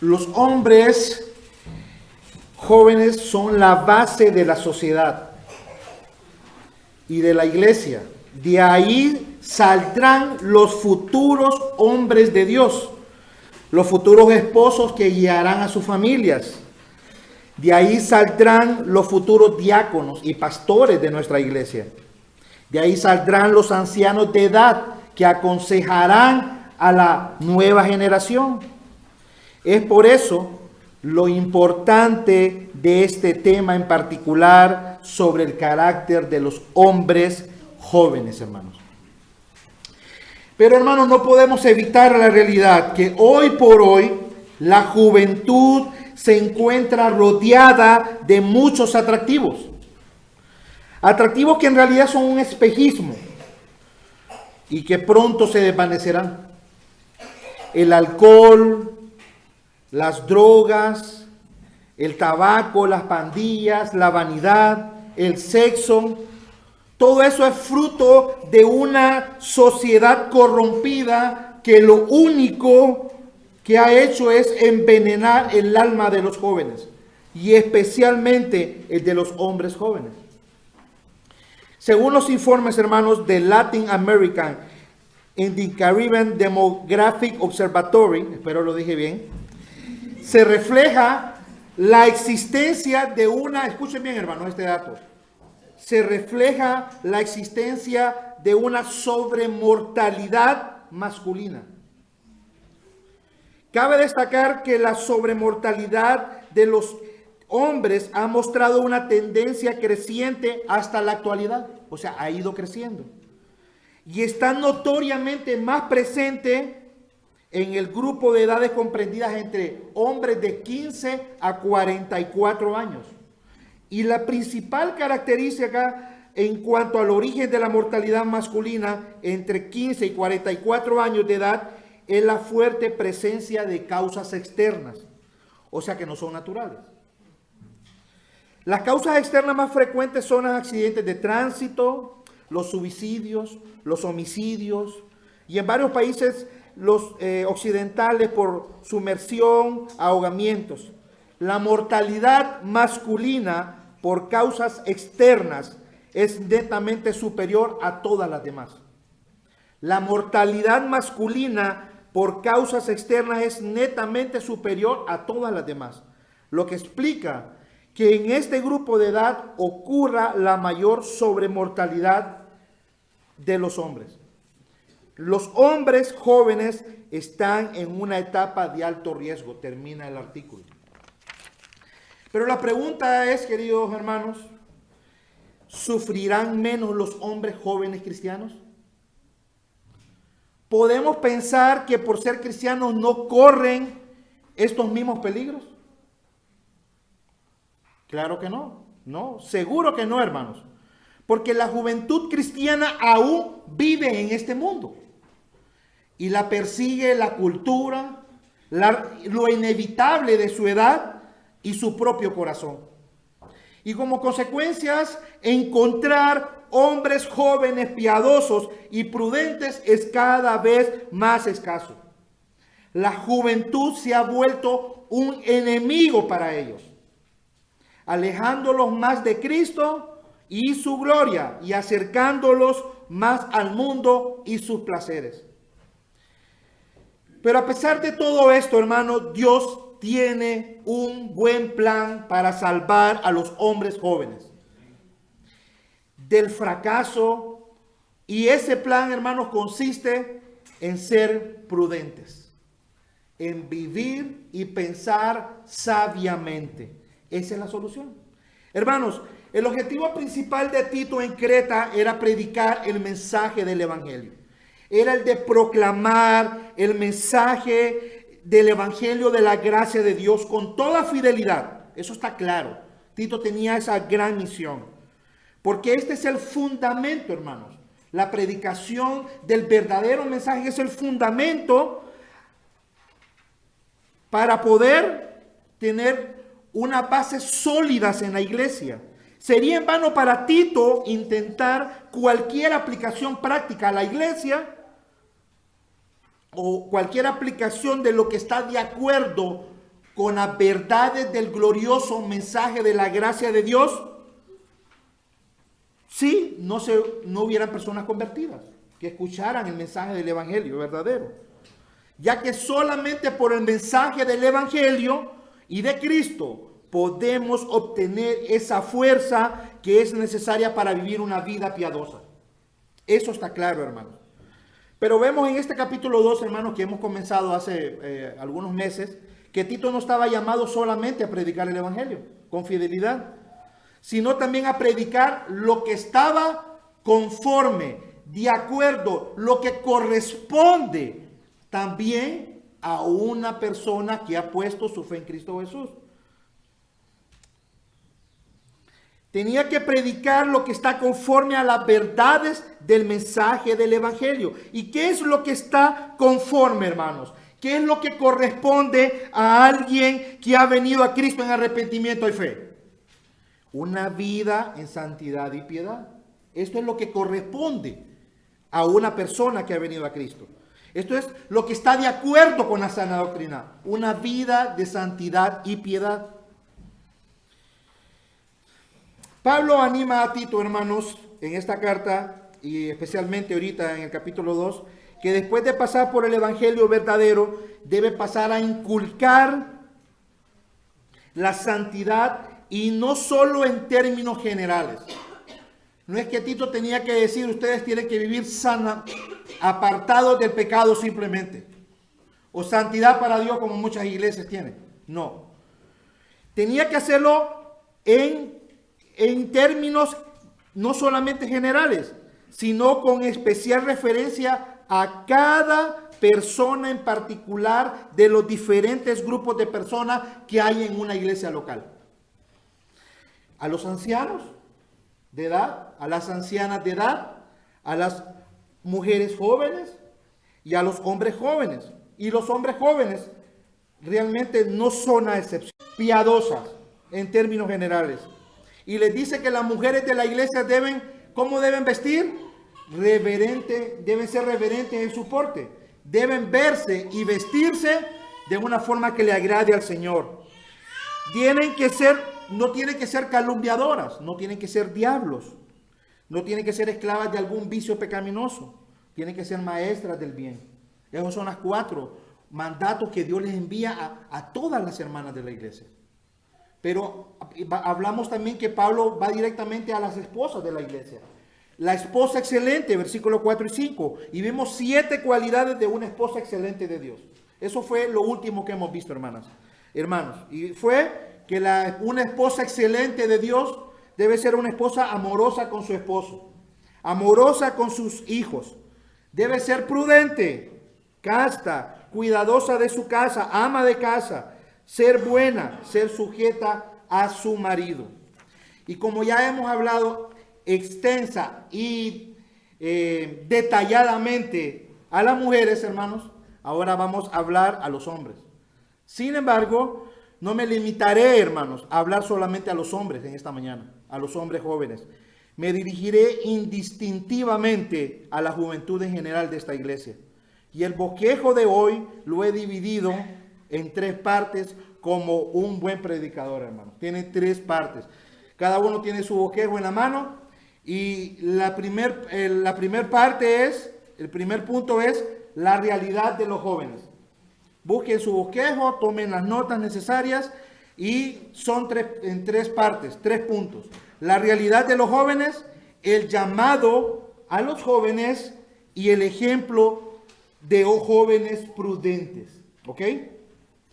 Los hombres jóvenes son la base de la sociedad y de la iglesia. De ahí saldrán los futuros hombres de Dios, los futuros esposos que guiarán a sus familias. De ahí saldrán los futuros diáconos y pastores de nuestra iglesia. De ahí saldrán los ancianos de edad que aconsejarán a la nueva generación. Es por eso lo importante de este tema en particular sobre el carácter de los hombres jóvenes, hermanos. Pero, hermanos, no podemos evitar la realidad que hoy por hoy la juventud se encuentra rodeada de muchos atractivos. Atractivos que en realidad son un espejismo y que pronto se desvanecerán. El alcohol, las drogas, el tabaco, las pandillas, la vanidad, el sexo, todo eso es fruto de una sociedad corrompida que lo único que ha hecho es envenenar el alma de los jóvenes y especialmente el de los hombres jóvenes. Según los informes, hermanos, de Latin American and the Caribbean Demographic Observatory, espero lo dije bien, se refleja la existencia de una, escuchen bien, hermanos, este dato, se refleja la existencia de una sobremortalidad masculina. Cabe destacar que la sobremortalidad de los hombres ha mostrado una tendencia creciente hasta la actualidad, o sea, ha ido creciendo. Y está notoriamente más presente en el grupo de edades comprendidas entre hombres de 15 a 44 años. Y la principal característica en cuanto al origen de la mortalidad masculina entre 15 y 44 años de edad es la fuerte presencia de causas externas, o sea que no son naturales. Las causas externas más frecuentes son los accidentes de tránsito, los suicidios, los homicidios y en varios países los occidentales por sumersión, ahogamientos. La mortalidad masculina por causas externas es netamente superior a todas las demás. La mortalidad masculina por causas externas es netamente superior a todas las demás, lo que explica que en este grupo de edad ocurra la mayor sobremortalidad de los hombres. Los hombres jóvenes están en una etapa de alto riesgo, termina el artículo. Pero la pregunta es, queridos hermanos, ¿sufrirán menos los hombres jóvenes cristianos? ¿Podemos pensar que por ser cristianos no corren estos mismos peligros? Claro que no, no, seguro que no, hermanos. Porque la juventud cristiana aún vive en este mundo. Y la persigue la cultura, lo inevitable de su edad y su propio corazón. Y como consecuencias, encontrar hombres jóvenes piadosos y prudentes es cada vez más escaso. La juventud se ha vuelto un enemigo para ellos, alejándolos más de Cristo y su gloria y acercándolos más al mundo y sus placeres. Pero a pesar de todo esto, hermano, Dios tiene un buen plan para salvar a los hombres jóvenes del fracaso. Y ese plan, hermanos, consiste en ser prudentes, en vivir y pensar sabiamente. Esa es la solución. Hermanos, el objetivo principal de Tito en Creta era predicar el mensaje del evangelio. Era el de proclamar el mensaje del evangelio de la gracia de Dios con toda fidelidad. Eso está claro. Tito tenía esa gran misión. Porque este es el fundamento, hermanos. La predicación del verdadero mensaje es el fundamento para poder tener unas bases sólidas en la iglesia. Sería en vano para Tito intentar cualquier aplicación práctica a la iglesia o cualquier aplicación de lo que está de acuerdo con las verdades del glorioso mensaje de la gracia de Dios, si no hubieran personas convertidas que escucharan el mensaje del evangelio verdadero, ya que solamente por el mensaje del evangelio y de Cristo podemos obtener esa fuerza que es necesaria para vivir una vida piadosa. Eso está claro, hermanos. Pero vemos en este capítulo 2, hermanos, que hemos comenzado hace algunos meses, que Tito no estaba llamado solamente a predicar el evangelio con fidelidad, sino también a predicar lo que estaba conforme, de acuerdo, lo que corresponde también a una persona que ha puesto su fe en Cristo Jesús. Tenía que predicar lo que está conforme a las verdades del mensaje del evangelio. ¿Y qué es lo que está conforme, hermanos? ¿Qué es lo que corresponde a alguien que ha venido a Cristo en arrepentimiento y fe? Una vida en santidad y piedad. Esto es lo que corresponde a una persona que ha venido a Cristo. Esto es lo que está de acuerdo con la sana doctrina. Una vida de santidad y piedad. Pablo anima a Tito, hermanos, en esta carta, y especialmente ahorita en el capítulo 2, que después de pasar por el evangelio verdadero, debe pasar a inculcar la santidad, y no solo en términos generales. No es que Tito tenía que decir, ustedes tienen que vivir sana, apartados del pecado simplemente, o santidad para Dios como muchas iglesias tienen. No. Tenía que hacerlo en términos no solamente generales, sino con especial referencia a cada persona en particular de los diferentes grupos de personas que hay en una iglesia local. A los ancianos de edad, a las ancianas de edad, a las mujeres jóvenes y a los hombres jóvenes. Y los hombres jóvenes realmente no son a excepción, piadosas en términos generales. Y les dice que las mujeres de la iglesia ¿cómo deben vestir? Deben ser reverentes en su porte. Deben verse y vestirse de una forma que le agrade al Señor. No tienen que ser calumniadoras, no tienen que ser diablos, no tienen que ser esclavas de algún vicio pecaminoso, tienen que ser maestras del bien. Esos son los 4 mandatos que Dios les envía a todas las hermanas de la iglesia. Pero hablamos también que Pablo va directamente a las esposas de la iglesia. La esposa excelente, versículos 4 y 5. Y vemos 7 cualidades de una esposa excelente de Dios. Eso fue lo último que hemos visto, hermanos. Y fue que una esposa excelente de Dios debe ser una esposa amorosa con su esposo, amorosa con sus hijos. Debe ser prudente, casta, cuidadosa de su casa, ama de casa. Ser buena, ser sujeta a su marido. Y como ya hemos hablado extensa y detalladamente a las mujeres, hermanos, ahora vamos a hablar a los hombres. Sin embargo, no me limitaré, hermanos, a hablar solamente a los hombres en esta mañana, a los hombres jóvenes. Me dirigiré indistintivamente a la juventud en general de esta iglesia. Y el bosquejo de hoy lo he dividido en 3 partes como un buen predicador, hermano. Tiene 3 partes. Cada uno tiene su bosquejo en la mano. Y el primer punto es la realidad de los jóvenes. Busquen su bosquejo, tomen las notas necesarias y son en 3 partes, 3 puntos. La realidad de los jóvenes, el llamado a los jóvenes y el ejemplo de jóvenes prudentes. ¿Ok?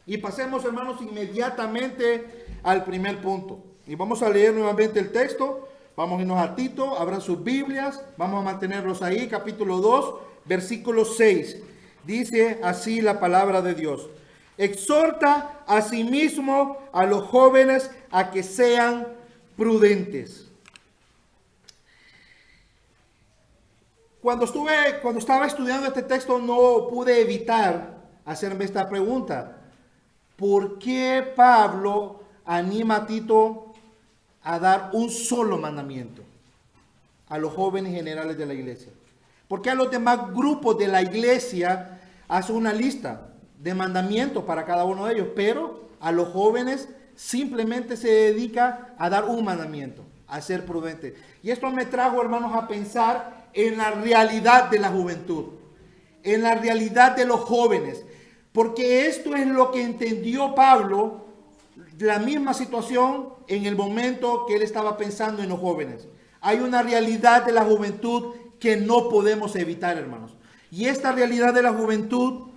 Y pasemos, hermanos, inmediatamente al primer punto. Y vamos a leer nuevamente el texto. Vamos a irnos a Tito, abran sus Biblias, vamos a mantenerlos ahí, capítulo 2, versículo 6. Dice así la palabra de Dios. Exhorta asimismo a los jóvenes a que sean prudentes. Cuando estaba estudiando este texto no pude evitar hacerme esta pregunta. ¿Por qué Pablo anima a Tito a dar un solo mandamiento a los jóvenes generales de la iglesia? ¿Por qué a los demás grupos de la iglesia hace una lista de mandamientos para cada uno de ellos, pero a los jóvenes simplemente se dedica a dar un mandamiento, a ser prudente. Y esto me trajo, hermanos, a pensar en la realidad de la juventud, en la realidad de los jóvenes, porque esto es lo que entendió Pablo, la misma situación en el momento que él estaba pensando en los jóvenes. Hay una realidad de la juventud que no podemos evitar, hermanos. Y esta realidad de la juventud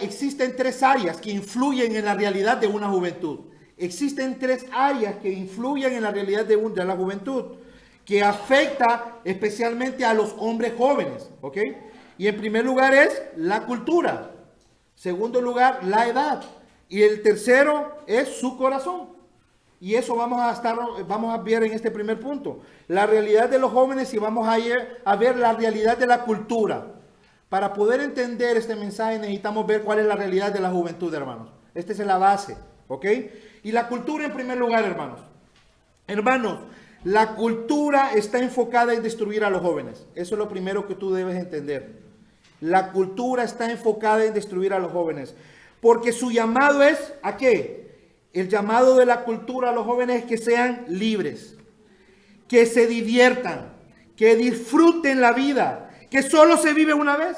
existen tres áreas que influyen en la realidad de una juventud. Existen tres áreas que influyen en la realidad de la juventud, que afecta especialmente a los hombres jóvenes, ¿ok? Y en primer lugar es la cultura. Segundo lugar, la edad. Y el tercero es su corazón. Y eso vamos a ver en este primer punto. La realidad de los jóvenes, y vamos a ver la realidad de la cultura. Para poder entender este mensaje necesitamos ver cuál es la realidad de la juventud, hermanos. Esta es la base, ¿ok? Y la cultura en primer lugar, hermanos. Hermanos, la cultura está enfocada en destruir a los jóvenes. Eso es lo primero que tú debes entender. La cultura está enfocada en destruir a los jóvenes. Porque su llamado es, ¿a qué? El llamado de la cultura a los jóvenes es que sean libres, que se diviertan, que disfruten la vida, que solo se vive una vez.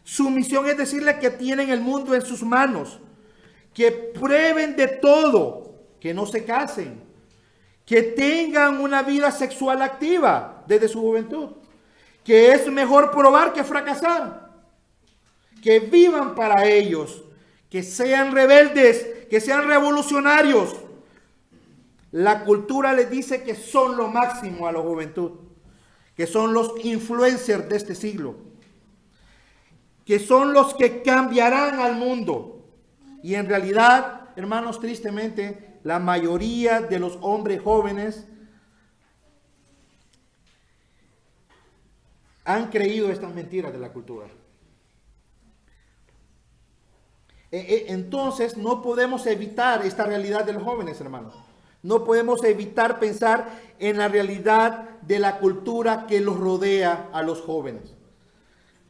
Su misión es decirles que tienen el mundo en sus manos, que prueben de todo, que no se casen, que tengan una vida sexual activa desde su juventud, que es mejor probar que fracasar, que vivan para ellos, que sean rebeldes, que sean revolucionarios. La cultura les dice que son lo máximo a la juventud, que son los influencers de este siglo, que son los que cambiarán al mundo. Y en realidad, hermanos, tristemente, la mayoría de los hombres jóvenes han creído estas mentiras de la cultura. Entonces no podemos evitar esta realidad de los jóvenes, hermanos. No podemos evitar pensar en la realidad de la cultura que los rodea a los jóvenes.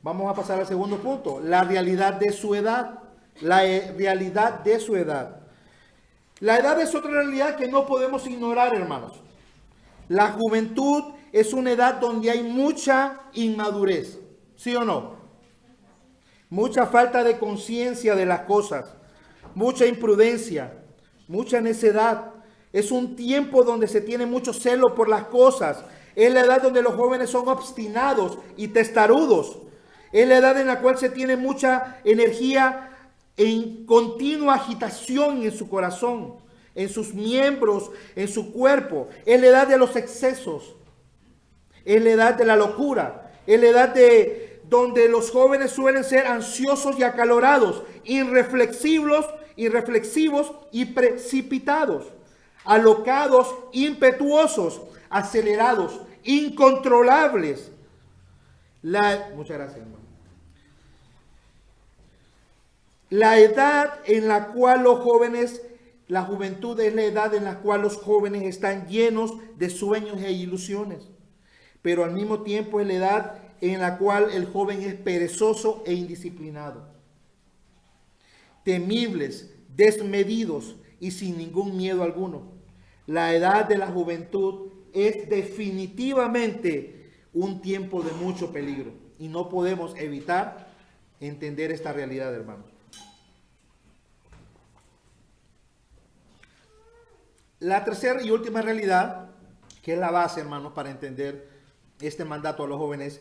Vamos a pasar al segundo punto, la realidad de su edad. La realidad de su edad. La edad es otra realidad que no podemos ignorar, hermanos. La juventud es una edad donde hay mucha inmadurez, ¿sí o no? Mucha falta de conciencia de las cosas, mucha imprudencia, mucha necedad. Es un tiempo donde se tiene mucho celo por las cosas. Es la edad donde los jóvenes son obstinados y testarudos. Es la edad en la cual se tiene mucha energía en continua agitación en su corazón, en sus miembros, en su cuerpo. Es la edad de los excesos. Es la edad de la locura. Es la edad donde los jóvenes suelen ser ansiosos y acalorados, irreflexivos y precipitados, alocados, impetuosos, acelerados, incontrolables. Muchas gracias, hermano. La edad en la cual la juventud es la edad en la cual los jóvenes están llenos de sueños e ilusiones, pero al mismo tiempo es la edad en la cual el joven es perezoso e indisciplinado, temibles, desmedidos y sin ningún miedo alguno. La edad de la juventud es definitivamente un tiempo de mucho peligro y no podemos evitar entender esta realidad, hermanos. La tercera y última realidad, que es la base, hermanos, para entender este mandato a los jóvenes,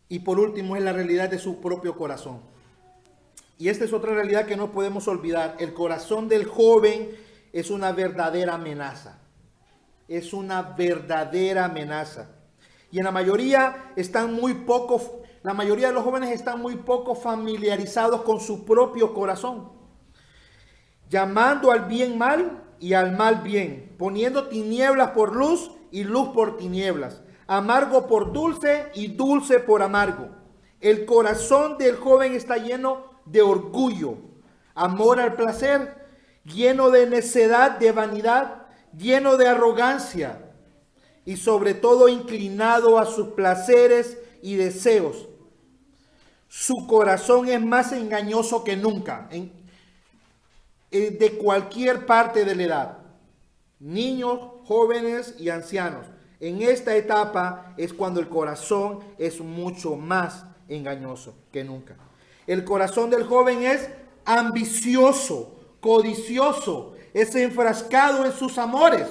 y por último es la realidad de su propio corazón. Y esta es otra realidad que no podemos olvidar. El corazón del joven es una verdadera amenaza. Es una verdadera amenaza. Y en la mayoría de los jóvenes están muy poco familiarizados con su propio corazón, llamando al bien mal y al mal bien, poniendo tinieblas por luz y luz por tinieblas, amargo por dulce y dulce por amargo. El corazón del joven está lleno de orgullo, amor al placer, lleno de necedad, de vanidad, lleno de arrogancia. y sobre todo inclinado a sus placeres y deseos. Su corazón es más engañoso que nunca, de cualquier parte de la edad. Niños, jóvenes y ancianos. En esta etapa es cuando el corazón es mucho más engañoso que nunca. El corazón del joven es ambicioso, codicioso, es enfrascado en sus amores.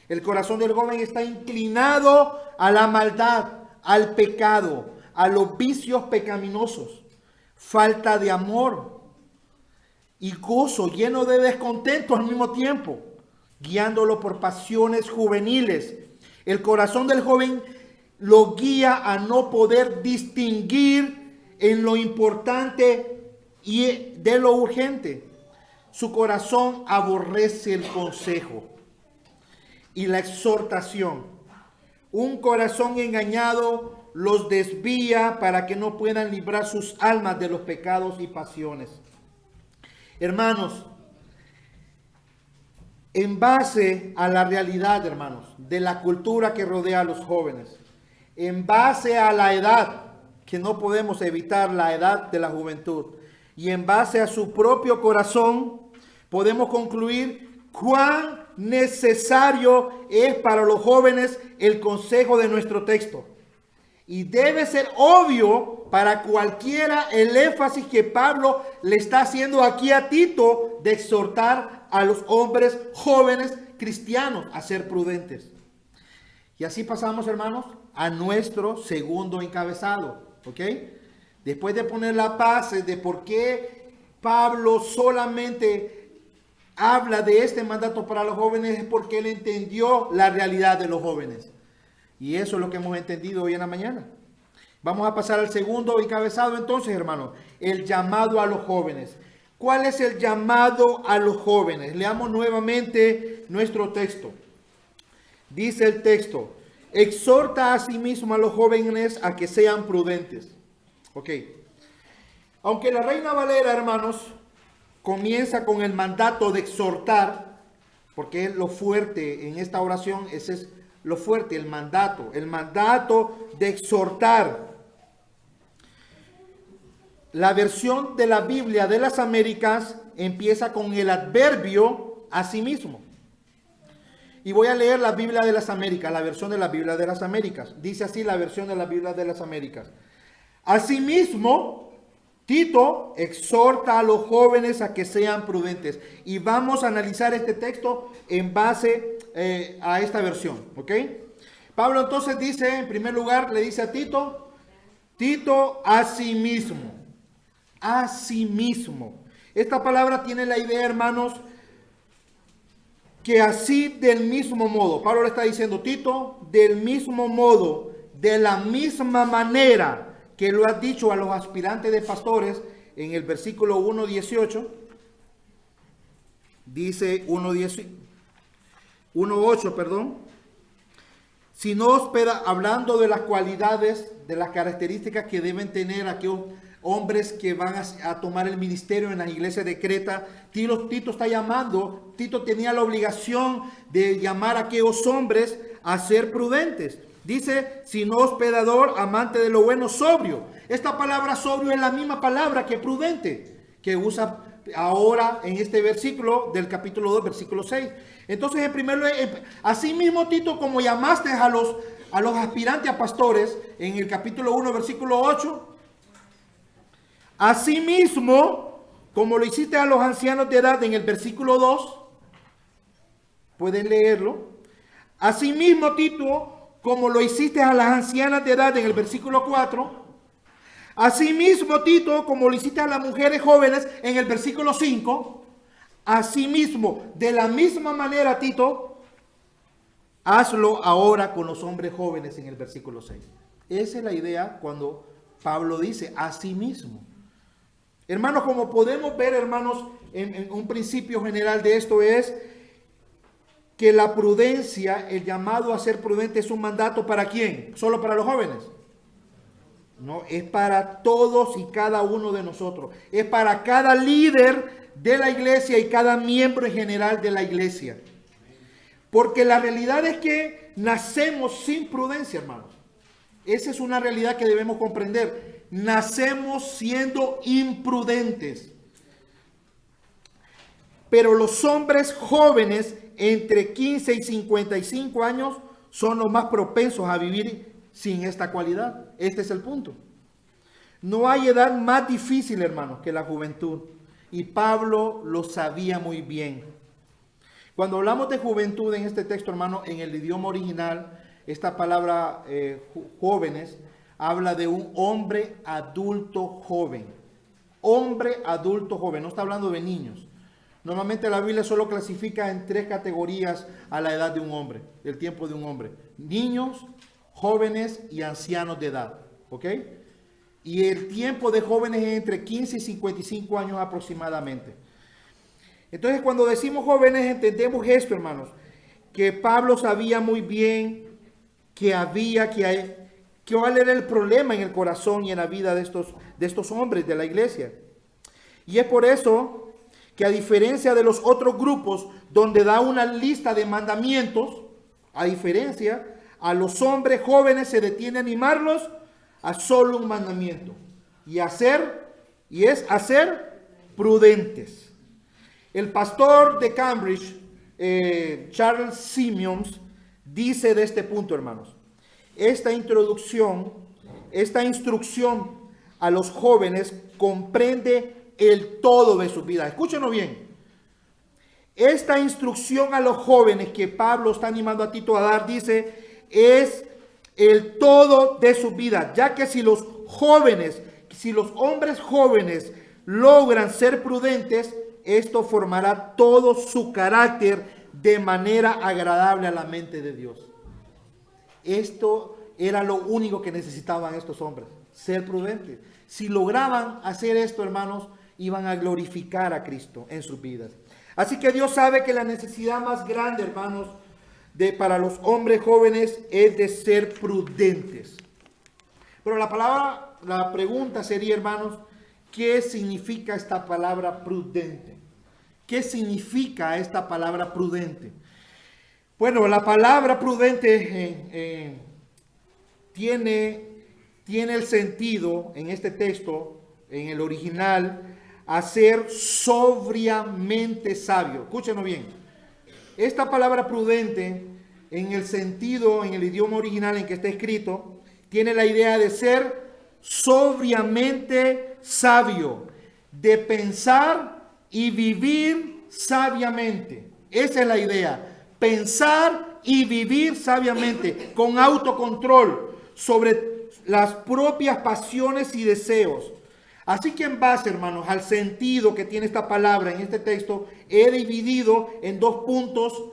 El corazón del joven está inclinado a la maldad, al pecado, a los vicios pecaminosos, falta de amor y gozo, lleno de descontento al mismo tiempo, guiándolo por pasiones juveniles. El corazón del joven lo guía a no poder distinguir en lo importante y de lo urgente. Su corazón aborrece el consejo y la exhortación. Un corazón engañado los desvía para que no puedan librar sus almas de los pecados y pasiones. Hermanos, en base a la realidad, hermanos, de la cultura que rodea a los jóvenes, en base a la edad, que no podemos evitar la edad de la juventud, y en base a su propio corazón, podemos concluir cuán necesario es para los jóvenes el consejo de nuestro texto. Y debe ser obvio para cualquiera el énfasis que Pablo le está haciendo aquí a Tito de exhortar a los hombres jóvenes cristianos a ser prudentes. Y así pasamos, hermanos, a nuestro segundo encabezado, ¿ok? Después de poner la base de por qué Pablo solamente habla de este mandato para los jóvenes, es porque él entendió la realidad de los jóvenes. Y eso es lo que hemos entendido hoy en la mañana. Vamos a pasar al segundo encabezado entonces, hermanos. El llamado a los jóvenes. ¿Cuál es el llamado a los jóvenes? Leamos nuevamente nuestro texto. Dice el texto: exhorta a sí mismo a los jóvenes a que sean prudentes. Ok. Aunque la Reina Valera, hermanos, comienza con el mandato de exhortar, porque es lo fuerte en esta oración, ese es lo fuerte, el mandato de exhortar. La versión de la Biblia de las Américas empieza con el adverbio a sí mismo. Y voy a leer la Biblia de las Américas, la versión de la Biblia de las Américas. Dice así la versión de la Biblia de las Américas: asimismo, Tito exhorta a los jóvenes a que sean prudentes. Y vamos a analizar este texto en base a esta versión, ¿ok? Pablo entonces dice, en primer lugar, le dice a Tito, asimismo. Asimismo. Esta palabra tiene la idea, hermanos, que así del mismo modo, Pablo le está diciendo, Tito, del mismo modo, de la misma manera que lo has dicho a los aspirantes de pastores, en el versículo 1:18, dice 1:8, perdón, si no hospeda, hablando de las cualidades, de las características que deben tener aquellos hombres que van a tomar el ministerio en la iglesia de Creta. Tito está llamando, Tito tenía la obligación de llamar a aquellos hombres a ser prudentes. Dice, sino hospedador, amante de lo bueno, sobrio. Esta palabra sobrio es la misma palabra que prudente, que usa ahora en este versículo del capítulo 2, versículo 6. Entonces, en primer lugar, así mismo, Tito, como llamaste a los aspirantes a pastores, en el capítulo 1, versículo 8, así mismo, como lo hiciste a los ancianos de edad, en el versículo 2, pueden leerlo. Así mismo, Tito, como lo hiciste a las ancianas de edad en el versículo 4. Asimismo, Tito, como lo hiciste a las mujeres jóvenes en el versículo 5. Asimismo, de la misma manera, Tito, hazlo ahora con los hombres jóvenes en el versículo 6. Esa es la idea cuando Pablo dice asimismo. Hermanos, como podemos ver, hermanos, en un principio general de esto es que la prudencia, el llamado a ser prudente, es un mandato ¿para quién? ¿Solo para los jóvenes? No, es para todos y cada uno de nosotros. Es para cada líder de la iglesia y cada miembro en general de la iglesia. Porque la realidad es que nacemos sin prudencia, hermanos. Esa es una realidad que debemos comprender. Nacemos siendo imprudentes. Pero los hombres jóvenes entre 15 y 55 años son los más propensos a vivir sin esta cualidad. Este es el punto. No hay edad más difícil, hermanos, que la juventud. Y Pablo lo sabía muy bien. Cuando hablamos de juventud en este texto, hermano, en el idioma original, esta palabra jóvenes habla de un hombre adulto joven. Hombre adulto joven, no está hablando de niños. Normalmente la Biblia solo clasifica en 3 categorías a la edad de un hombre, el tiempo de un hombre. Niños, jóvenes y ancianos de edad. ¿Ok? Y el tiempo de jóvenes es entre 15 y 55 años aproximadamente. Entonces, cuando decimos jóvenes, entendemos esto, hermanos, que Pablo sabía muy bien que cuál era el problema en el corazón y en la vida de estos hombres de la iglesia. Y es por eso que, a diferencia de los otros grupos donde da una lista de mandamientos, a los hombres jóvenes se detiene a animarlos a solo un mandamiento, y es hacer prudentes. El pastor de Cambridge, Charles Simeons, dice de este punto, hermanos: esta instrucción a los jóvenes comprende el todo de su vida. Escúchenlo bien. Esta instrucción a los jóvenes que Pablo está animando a Tito a dar, dice, es el todo de su vida, ya que si los hombres jóvenes logran ser prudentes, esto formará todo su carácter de manera agradable a la mente de Dios. Esto era lo único que necesitaban estos hombres, ser prudentes. Si lograban hacer esto, hermanos, iban a glorificar a Cristo en sus vidas. Así que Dios sabe que la necesidad más grande, hermanos, para los hombres jóvenes es de ser prudentes. Pero la pregunta sería, hermanos, ¿qué significa esta palabra prudente? ¿Qué significa esta palabra prudente? Bueno, la palabra prudente tiene el sentido en este texto, en el original, a ser sobriamente sabio. Escúchenlo bien. Esta palabra prudente, en el sentido, en el idioma original en que está escrito, tiene la idea de ser sobriamente sabio, de pensar y vivir sabiamente. Esa es la idea. Pensar y vivir sabiamente, con autocontrol sobre las propias pasiones y deseos. Así que, en base, hermanos, al sentido que tiene esta palabra en este texto, he dividido en 2 puntos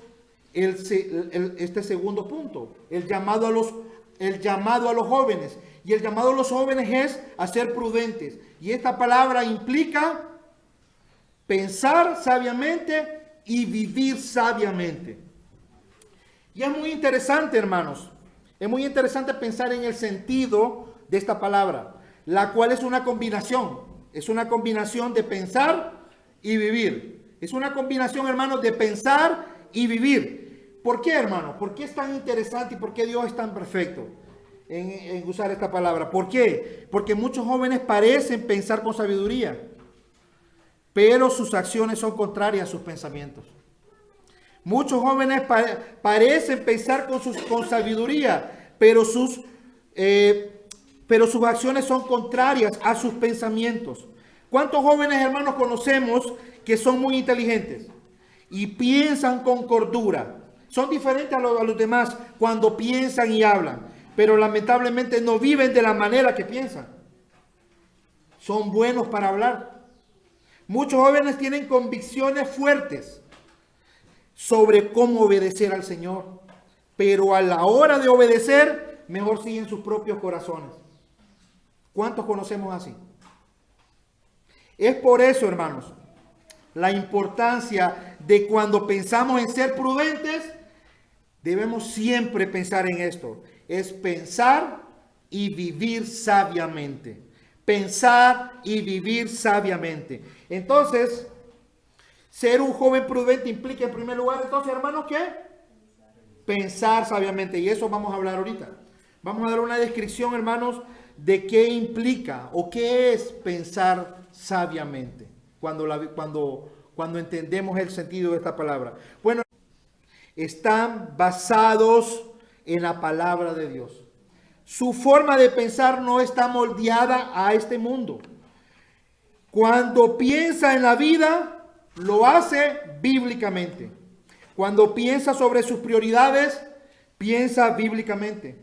este segundo punto, el llamado a los jóvenes. Y el llamado a los jóvenes es a ser prudentes. Y esta palabra implica pensar sabiamente y vivir sabiamente. Y es muy interesante, hermanos. Es muy interesante pensar en el sentido de esta palabra, la cual es una combinación. Es una combinación de pensar y vivir. Es una combinación, hermanos, de pensar y vivir. ¿Por qué, hermanos? ¿Por qué es tan interesante y por qué Dios es tan perfecto en usar esta palabra? ¿Por qué? Porque muchos jóvenes parecen pensar con sabiduría, pero sus acciones son contrarias a sus pensamientos. Muchos jóvenes parecen pensar con sabiduría, pero sus acciones son contrarias a sus pensamientos. ¿Cuántos jóvenes, hermanos, conocemos que son muy inteligentes y piensan con cordura? Son diferentes a los demás cuando piensan y hablan, pero lamentablemente no viven de la manera que piensan. Son buenos para hablar. Muchos jóvenes tienen convicciones fuertes sobre cómo obedecer al Señor, pero a la hora de obedecer, mejor siguen sus propios corazones. ¿Cuántos conocemos así? Es por eso, hermanos, la importancia de cuando pensamos en ser prudentes, debemos siempre pensar en esto. Es pensar y vivir sabiamente. Pensar y vivir sabiamente. Entonces, ser un joven prudente implica, en primer lugar, entonces, hermanos, ¿qué? pensar sabiamente? Y eso vamos a hablar ahorita. Vamos a dar una descripción, hermanos, de qué implica o qué es pensar sabiamente cuando entendemos el sentido de esta palabra. Bueno, están basados en la palabra de Dios. Su forma de pensar no está moldeada a este mundo. Cuando piensa en la vida, lo hace bíblicamente. Cuando piensa sobre sus prioridades, piensa bíblicamente.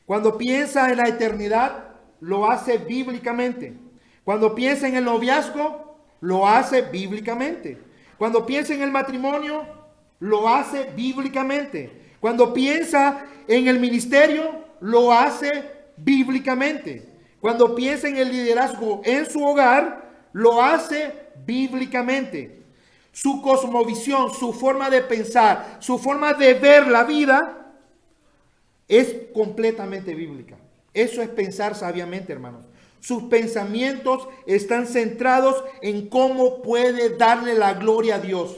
Cuando piensa en la eternidad, lo hace bíblicamente. Cuando piensa en el noviazgo, lo hace bíblicamente. Cuando piensa en el matrimonio, lo hace bíblicamente. Cuando piensa en el ministerio, lo hace bíblicamente. Cuando piensa en el liderazgo en su hogar, lo hace bíblicamente. Su cosmovisión, su forma de pensar, su forma de ver la vida es completamente bíblica. Eso es pensar sabiamente, hermanos. Sus pensamientos están centrados en cómo puede darle la gloria a Dios.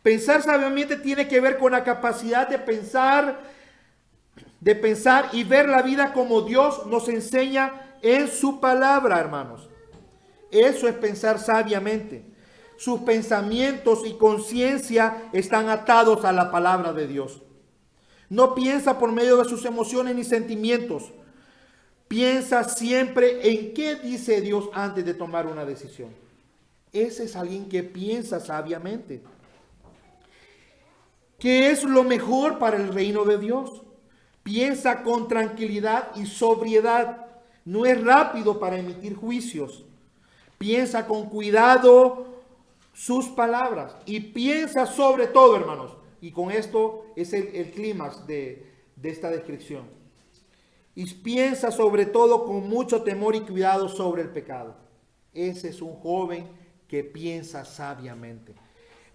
Pensar sabiamente tiene que ver con la capacidad de pensar y ver la vida como Dios nos enseña en su palabra, hermanos. Eso es pensar sabiamente. Sus pensamientos y conciencia están atados a la palabra de Dios. No piensa por medio de sus emociones ni sentimientos. Piensa siempre en qué dice Dios antes de tomar una decisión. Ese es alguien que piensa sabiamente. ¿Qué es lo mejor para el reino de Dios? Piensa con tranquilidad y sobriedad. No es rápido para emitir juicios. Piensa con cuidado sus palabras. Y piensa sobre todo, hermanos. Y con esto es el clímax de esta descripción. Y piensa sobre todo con mucho temor y cuidado sobre el pecado. Ese es un joven que piensa sabiamente.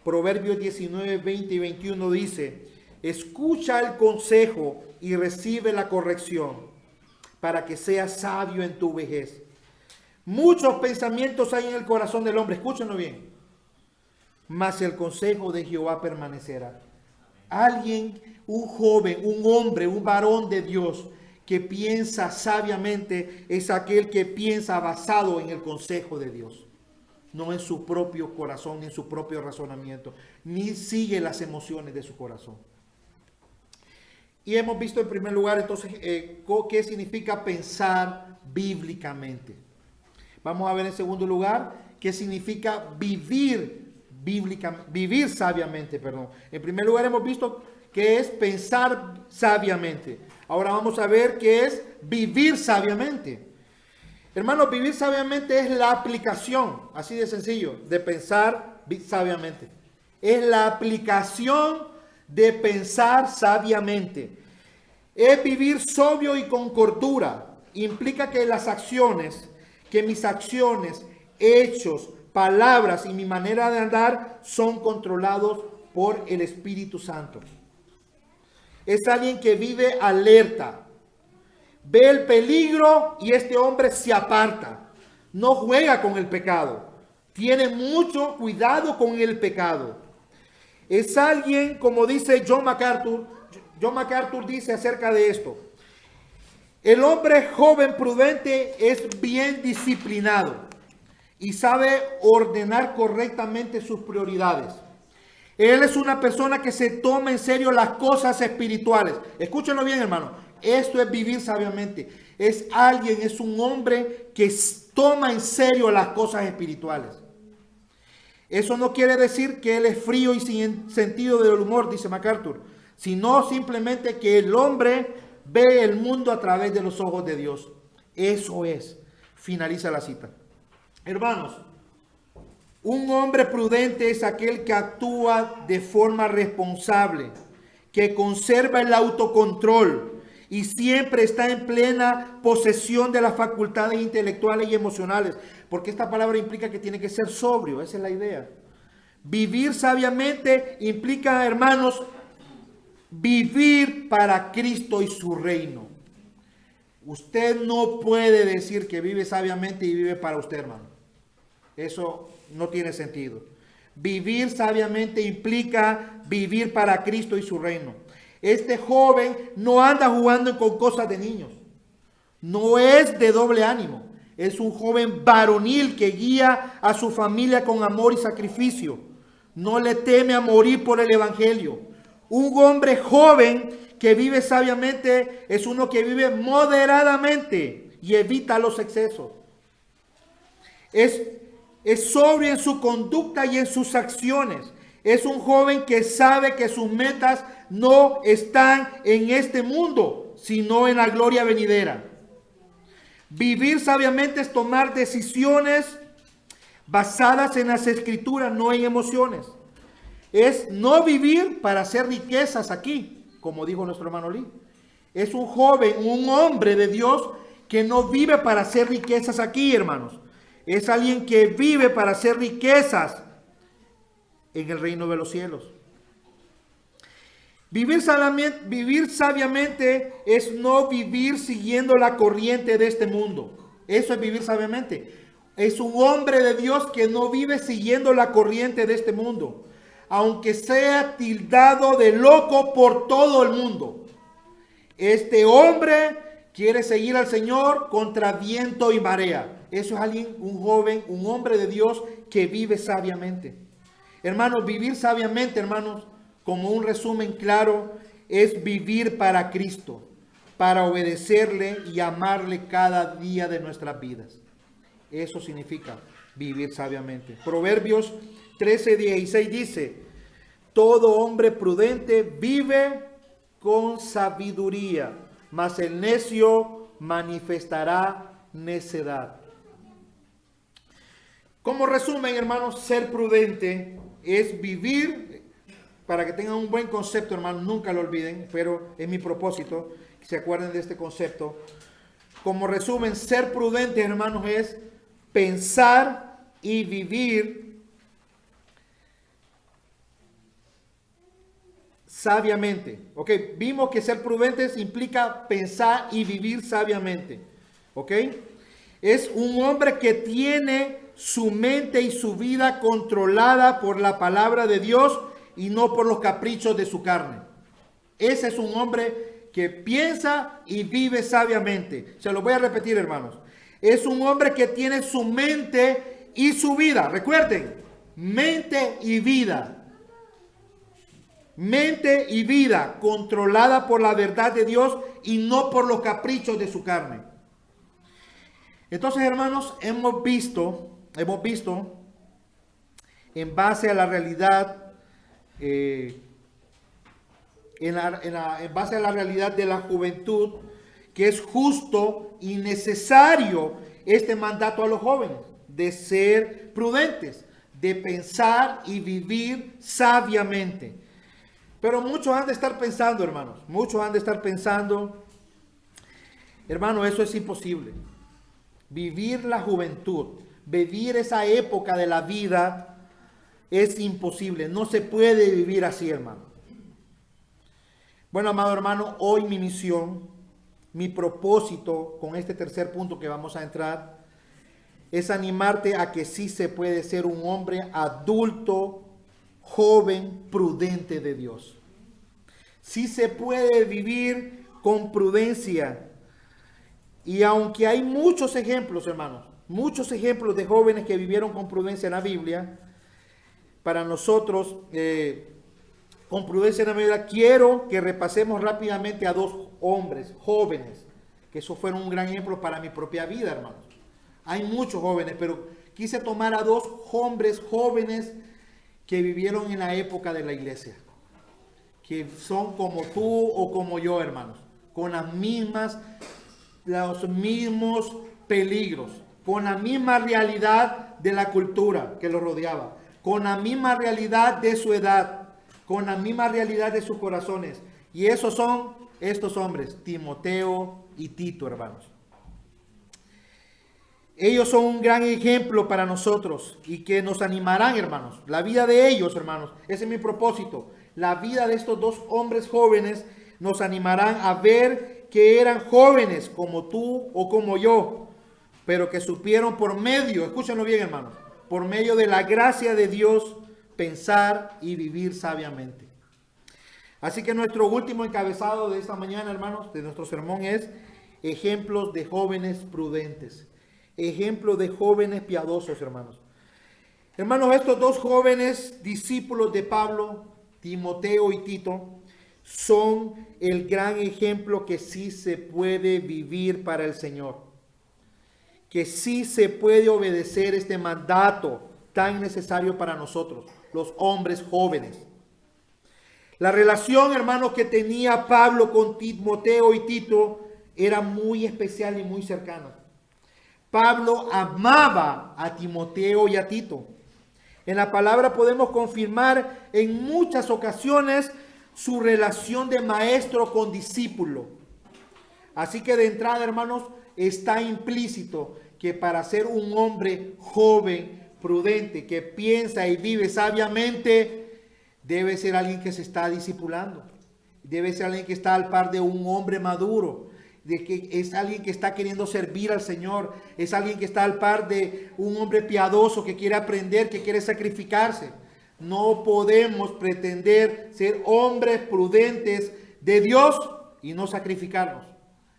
Proverbios 19, 20 y 21 dice: escucha el consejo y recibe la corrección, para que seas sabio en tu vejez. Muchos pensamientos hay en el corazón del hombre, escúchenlo bien, mas el consejo de Jehová permanecerá. Alguien, un joven, un hombre, un varón de Dios que piensa sabiamente es aquel que piensa basado en el consejo de Dios. No en su propio corazón, ni en su propio razonamiento, ni sigue las emociones de su corazón. Y hemos visto en primer lugar entonces qué significa pensar bíblicamente. Vamos a ver en segundo lugar qué significa vivir sabiamente. En primer lugar hemos visto qué es pensar sabiamente. Ahora vamos a ver qué es vivir sabiamente. Hermanos, vivir sabiamente es la aplicación, así de sencillo, de pensar sabiamente. Es la aplicación de pensar sabiamente. Es vivir sobrio y con cordura. Implica que mis acciones, hechos, palabras y mi manera de andar son controlados por el Espíritu Santo. Es alguien que vive alerta. Ve el peligro y este hombre se aparta. No juega con el pecado. Tiene mucho cuidado con el pecado. Es alguien, como dice John MacArthur. John MacArthur dice acerca de esto: el hombre joven prudente es bien disciplinado y sabe ordenar correctamente sus prioridades. Él es una persona que se toma en serio las cosas espirituales. Escúchenlo bien, hermano. Esto es vivir sabiamente. Es un hombre que toma en serio las cosas espirituales. Eso no quiere decir que él es frío y sin sentido del humor, dice MacArthur, sino simplemente que el hombre ve el mundo a través de los ojos de Dios. Eso es. Finaliza la cita. Hermanos, un hombre prudente es aquel que actúa de forma responsable, que conserva el autocontrol y siempre está en plena posesión de las facultades intelectuales y emocionales. Porque esta palabra implica que tiene que ser sobrio, esa es la idea. Vivir sabiamente implica, hermanos, vivir para Cristo y su reino. Usted no puede decir que vive sabiamente y vive para usted, hermano. Eso no tiene sentido. Vivir sabiamente implica vivir para Cristo y su reino. Este joven no anda jugando con cosas de niños. No es de doble ánimo. Es un joven varonil que guía a su familia con amor y sacrificio. No le teme a morir por el evangelio. Un hombre joven que vive sabiamente es uno que vive moderadamente y evita los excesos. Es sobrio en su conducta y en sus acciones. Es un joven que sabe que sus metas no están en este mundo, sino en la gloria venidera. Vivir sabiamente es tomar decisiones basadas en las escrituras, no en emociones. Es no vivir para hacer riquezas aquí, como dijo nuestro hermano Lee. Es un joven, un hombre de Dios que no vive para hacer riquezas aquí, hermanos. Es alguien que vive para hacer riquezas en el reino de los cielos. Vivir sabiamente es no vivir siguiendo la corriente de este mundo. Eso es vivir sabiamente. Es un hombre de Dios que no vive siguiendo la corriente de este mundo, aunque sea tildado de loco por todo el mundo. Este hombre quiere seguir al Señor contra viento y marea. Eso es alguien, un joven, un hombre de Dios que vive sabiamente. Hermanos, vivir sabiamente, hermanos, como un resumen claro, es vivir para Cristo, para obedecerle y amarle cada día de nuestras vidas. Eso significa vivir sabiamente. Proverbios 13:16 dice: todo hombre prudente vive con sabiduría, mas el necio manifestará necedad. Como resumen, hermanos, ser prudente es vivir, para que tengan un buen concepto, hermanos, nunca lo olviden, pero es mi propósito que se acuerden de este concepto. Como resumen, ser prudente, hermanos, es pensar y vivir sabiamente. Ok, vimos que ser prudentes implica pensar y vivir sabiamente. Ok, es un hombre que tiene su mente y su vida controlada por la palabra de Dios y no por los caprichos de su carne. Ese es un hombre que piensa y vive sabiamente. Se lo voy a repetir, hermanos. Es un hombre que tiene su mente y su vida. Recuerden, mente y vida. Mente y vida controlada por la verdad de Dios y no por los caprichos de su carne. Entonces, hermanos, hemos visto en base a la realidad, en base a la realidad de la juventud, que es justo y necesario este mandato a los jóvenes, de ser prudentes, de pensar y vivir sabiamente. Pero muchos han de estar pensando, hermanos, hermano, eso es imposible. Vivir la juventud, vivir esa época de la vida es imposible. No se puede vivir así, hermano. Bueno, amado hermano, hoy mi misión, mi propósito con este tercer punto que vamos a entrar, es animarte a que sí se puede ser un hombre adulto, joven, prudente de Dios. Sí se puede vivir con prudencia. Y aunque hay muchos ejemplos, hermanos, muchos ejemplos de jóvenes que vivieron con prudencia en la Biblia, para nosotros, con prudencia en la Biblia, quiero que repasemos rápidamente a dos hombres jóvenes, que eso fueron un gran ejemplo para mi propia vida, hermanos. Hay muchos jóvenes, pero quise tomar a dos hombres jóvenes que vivieron en la época de la iglesia, que son como tú o como yo, hermanos, con los mismos peligros, con la misma realidad de la cultura que los rodeaba, con la misma realidad de su edad, con la misma realidad de sus corazones. Y esos son estos hombres, Timoteo y Tito, hermanos. Ellos son un gran ejemplo para nosotros y que nos animarán, hermanos. La vida de ellos, hermanos, ese es mi propósito. La vida de estos dos hombres jóvenes nos animarán a ver que eran jóvenes como tú o como yo, pero que supieron por medio, escúchenlo bien, hermanos, por medio de la gracia de Dios, pensar y vivir sabiamente. Así que nuestro último encabezado de esta mañana, hermanos, de nuestro sermón es ejemplos de jóvenes prudentes. Ejemplos de jóvenes piadosos, hermanos. Hermanos, estos dos jóvenes discípulos de Pablo, Timoteo y Tito, son el gran ejemplo que sí se puede vivir para el Señor. Que sí se puede obedecer este mandato tan necesario para nosotros, los hombres jóvenes. La relación, hermanos, que tenía Pablo con Timoteo y Tito era muy especial y muy cercana. Pablo amaba a Timoteo y a Tito. En la palabra podemos confirmar en muchas ocasiones su relación de maestro con discípulo. Así que de entrada, hermanos, está implícito que para ser un hombre joven, prudente, que piensa y vive sabiamente, debe ser alguien que se está discipulando. Debe ser alguien que está al par de un hombre maduro. De que es alguien que está queriendo servir al Señor. Es alguien que está al par de un hombre piadoso que quiere aprender, que quiere sacrificarse. No podemos pretender ser hombres prudentes de Dios y no sacrificarnos.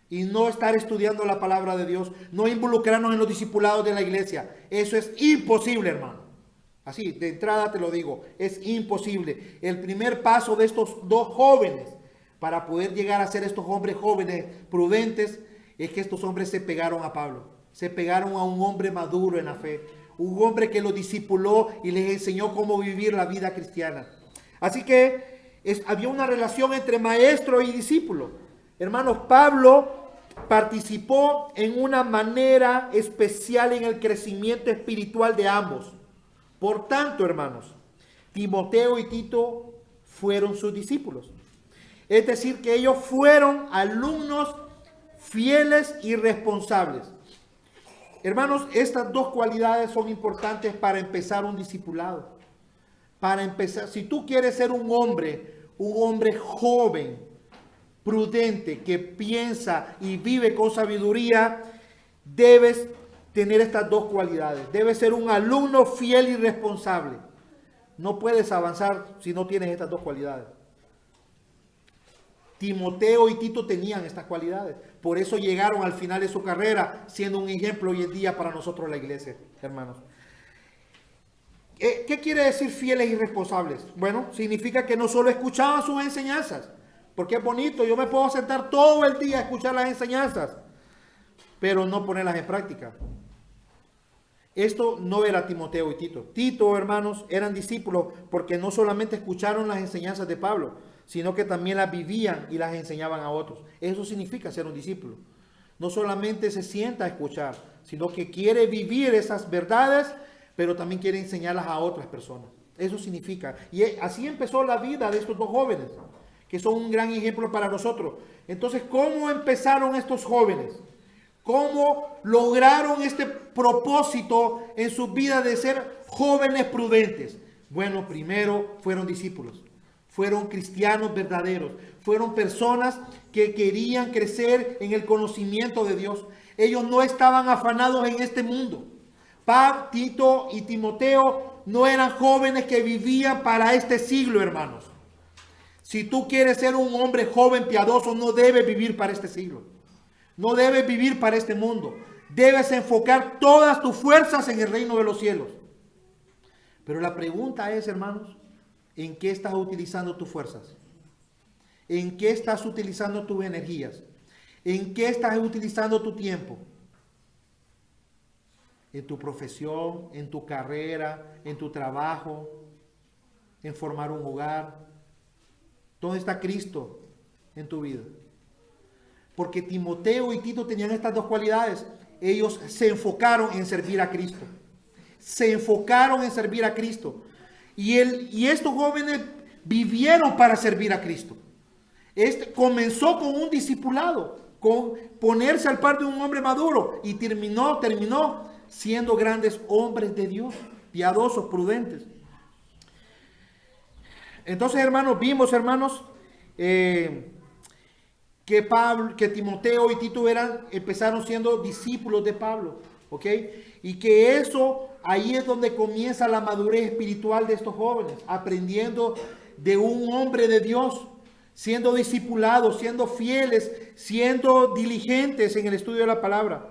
Y no estar estudiando la palabra de Dios. No involucrarnos en los discipulados de la iglesia. Eso es imposible, hermano. Así, de entrada te lo digo, es imposible. El primer paso de estos dos jóvenes para poder llegar a ser estos hombres jóvenes prudentes es que estos hombres se pegaron a Pablo. Se pegaron a un hombre maduro en la fe. Un hombre que los discipuló y les enseñó cómo vivir la vida cristiana. Así que había una relación entre maestro y discípulo. Hermanos, Pablo participó en una manera especial en el crecimiento espiritual de ambos. Por tanto, hermanos, Timoteo y Tito fueron sus discípulos. Es decir, que ellos fueron alumnos fieles y responsables. Hermanos, estas dos cualidades son importantes para empezar un discipulado. Para empezar, si tú quieres ser un hombre joven, prudente, que piensa y vive con sabiduría, debes tener estas dos cualidades. Debes ser un alumno fiel y responsable. No puedes avanzar si no tienes estas dos cualidades. Timoteo y Tito tenían estas cualidades. Por eso llegaron al final de su carrera siendo un ejemplo hoy en día para nosotros la iglesia, hermanos. ¿Qué quiere decir fieles y responsables? Bueno, significa que no solo escuchaban sus enseñanzas, porque es bonito, yo me puedo sentar todo el día a escuchar las enseñanzas, pero no ponerlas en práctica. Esto no era Timoteo y Tito. Tito, hermanos, eran discípulos porque no solamente escucharon las enseñanzas de Pablo, sino que también las vivían y las enseñaban a otros. Eso significa ser un discípulo. No solamente se sienta a escuchar, sino que quiere vivir esas verdades, pero también quiere enseñarlas a otras personas. Eso significa. Y así empezó la vida de estos dos jóvenes, que son un gran ejemplo para nosotros. Entonces, ¿cómo empezaron estos jóvenes? ¿Cómo lograron este propósito en su vida de ser jóvenes prudentes? Bueno, primero fueron discípulos, fueron cristianos verdaderos, fueron personas que querían crecer en el conocimiento de Dios. Ellos no estaban afanados en este mundo. Pablo, Tito y Timoteo no eran jóvenes que vivían para este siglo, hermanos. Si tú quieres ser un hombre joven piadoso, no debes vivir para este siglo. No debes vivir para este mundo. Debes enfocar todas tus fuerzas en el reino de los cielos. Pero la pregunta es, hermanos, ¿en qué estás utilizando tus fuerzas? ¿En qué estás utilizando tus energías? ¿En qué estás utilizando tu tiempo? ¿En tu profesión, en tu carrera, en tu trabajo, en formar un hogar? ¿Dónde está Cristo en tu vida? Porque Timoteo y Tito tenían estas dos cualidades. Ellos se enfocaron en servir a Cristo. Se enfocaron en servir a Cristo. Y estos jóvenes vivieron para servir a Cristo. Comenzó con un discipulado, con ponerse al par de un hombre maduro. Y terminó siendo grandes hombres de Dios, piadosos, prudentes. Entonces, hermanos, vimos, hermanos, que Timoteo y Tito empezaron siendo discípulos de Pablo, ¿ok? Y que ahí es donde comienza la madurez espiritual de estos jóvenes, aprendiendo de un hombre de Dios, siendo discipulados, siendo fieles, siendo diligentes en el estudio de la palabra.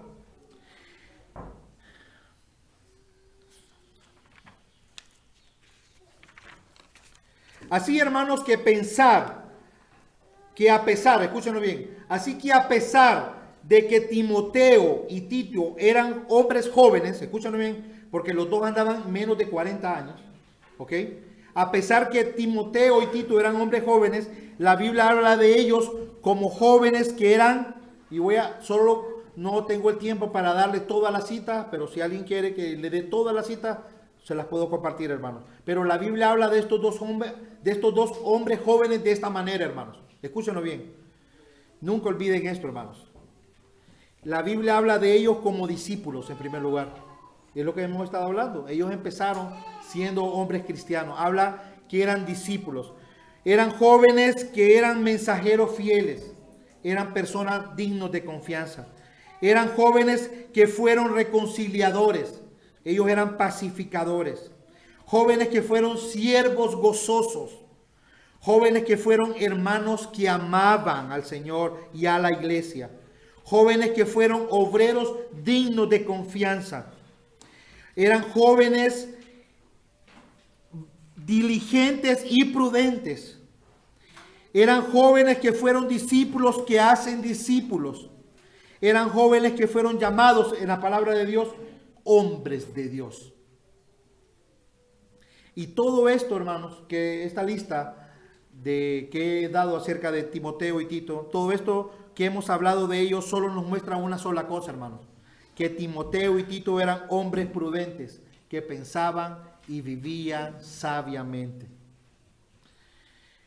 Así, hermanos, que pensar que a pesar, escúchenlo bien, así que a pesar de que Timoteo y Tito eran hombres jóvenes, escúchenlo bien, porque los dos andaban menos de 40 años, ¿ok? A pesar que Timoteo y Tito eran hombres jóvenes, la Biblia habla de ellos como jóvenes que eran, y solo no tengo el tiempo para darle toda la cita, pero si alguien quiere que le dé toda la cita, se las puedo compartir, hermanos. Pero la Biblia habla de estos dos hombres jóvenes de esta manera, hermanos. Escúchenlo bien. Nunca olviden esto, hermanos. La Biblia habla de ellos como discípulos, en primer lugar. Es lo que hemos estado hablando. Ellos empezaron siendo hombres cristianos. Habla que eran discípulos. Eran jóvenes que eran mensajeros fieles. Eran personas dignos de confianza. Eran jóvenes que fueron reconciliadores. Ellos eran pacificadores. Jóvenes que fueron siervos gozosos. Jóvenes que fueron hermanos que amaban al Señor y a la iglesia. Jóvenes que fueron obreros dignos de confianza. Eran jóvenes diligentes y prudentes. Eran jóvenes que fueron discípulos que hacen discípulos. Eran jóvenes que fueron llamados en la palabra de Dios hombres de Dios. Y todo esto, hermanos, que esta lista que he dado acerca de Timoteo y Tito, todo esto que hemos hablado de ellos solo nos muestra una sola cosa, hermanos, que Timoteo y Tito eran hombres prudentes que pensaban y vivían sabiamente.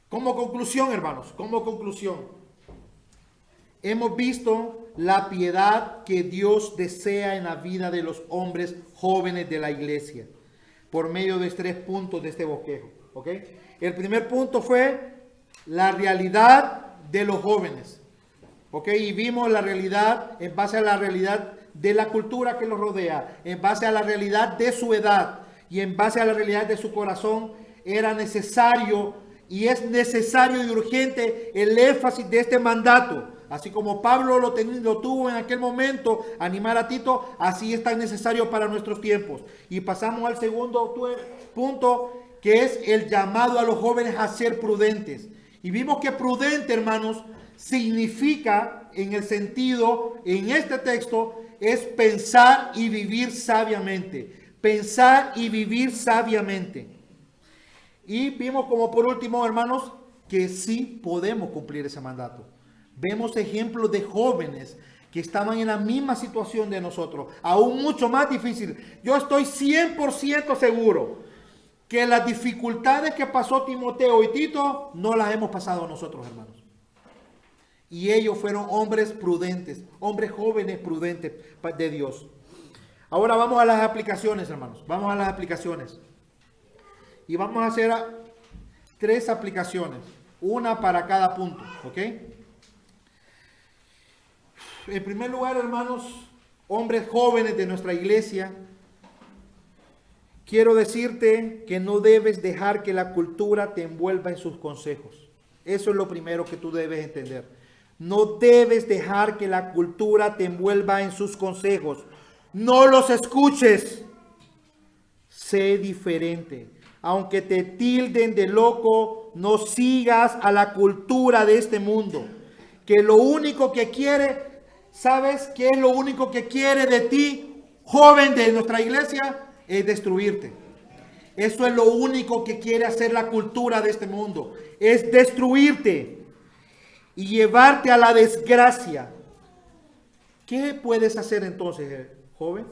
Como conclusión, hermanos, como conclusión, hemos visto la piedad que Dios desea en la vida de los hombres jóvenes de la iglesia por medio de 3 puntos de este bosquejo, ¿ok? El primer punto fue la realidad de los jóvenes, ¿ok? Y vimos la realidad en base a la realidad de la cultura que los rodea, en base a la realidad de su edad y en base a la realidad de su corazón. Era necesario y es necesario y urgente el énfasis de este mandato. Así como Pablo lo tuvo en aquel momento, animar a Tito, así es tan necesario para nuestros tiempos. Y pasamos al segundo punto, que es el llamado a los jóvenes a ser prudentes. Y vimos que prudente, hermanos, significa en el sentido, en este texto, es pensar y vivir sabiamente. Pensar y vivir sabiamente. Y vimos como por último, hermanos, que sí podemos cumplir ese mandato. Vemos ejemplos de jóvenes que estaban en la misma situación de nosotros, aún mucho más difícil. Yo estoy 100% seguro que las dificultades que pasó Timoteo y Tito no las hemos pasado nosotros, hermanos. Y ellos fueron hombres prudentes, hombres jóvenes prudentes de Dios. Ahora vamos a las aplicaciones, hermanos. Vamos a las aplicaciones. Y vamos a hacer 3 aplicaciones, una para cada punto, ¿ok? En primer lugar, hermanos, hombres jóvenes de nuestra iglesia, quiero decirte que no debes dejar que la cultura te envuelva en sus consejos. Eso es lo primero que tú debes entender. No debes dejar que la cultura te envuelva en sus consejos. No los escuches. Sé diferente. Aunque te tilden de loco, no sigas a la cultura de este mundo. Que lo único que quiere... ¿Sabes qué es lo único que quiere de ti, joven de nuestra iglesia? Es destruirte. Eso es lo único que quiere hacer la cultura de este mundo. Es destruirte y llevarte a la desgracia. ¿Qué puedes hacer entonces, joven?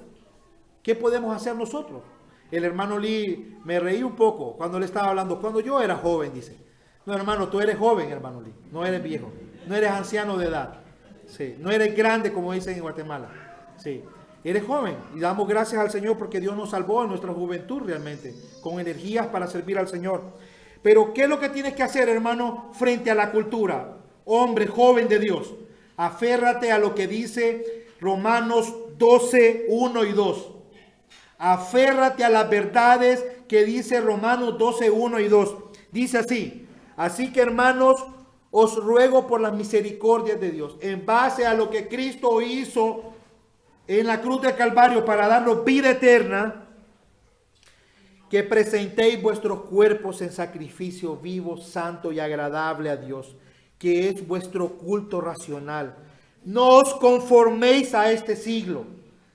¿Qué podemos hacer nosotros? El hermano Lee, me reí un poco cuando le estaba hablando. Cuando yo era joven, dice. No, hermano, tú eres joven, hermano Lee. No eres viejo. No eres anciano de edad. Sí, no eres grande como dicen en Guatemala. Sí, eres joven y damos gracias al Señor porque Dios nos salvó en nuestra juventud realmente, con energías para servir al Señor. Pero ¿qué es lo que tienes que hacer, hermano, frente a la cultura? Hombre, joven de Dios, aférrate a lo que dice Romanos 12, 1 y 2. Aférrate a las verdades que dice Romanos 12, 1 y 2. Dice así: así que, hermanos, os ruego por las misericordias de Dios, en base a lo que Cristo hizo en la cruz del Calvario para darnos vida eterna, que presentéis vuestros cuerpos en sacrificio vivo, santo y agradable a Dios, que es vuestro culto racional. No os conforméis a este siglo,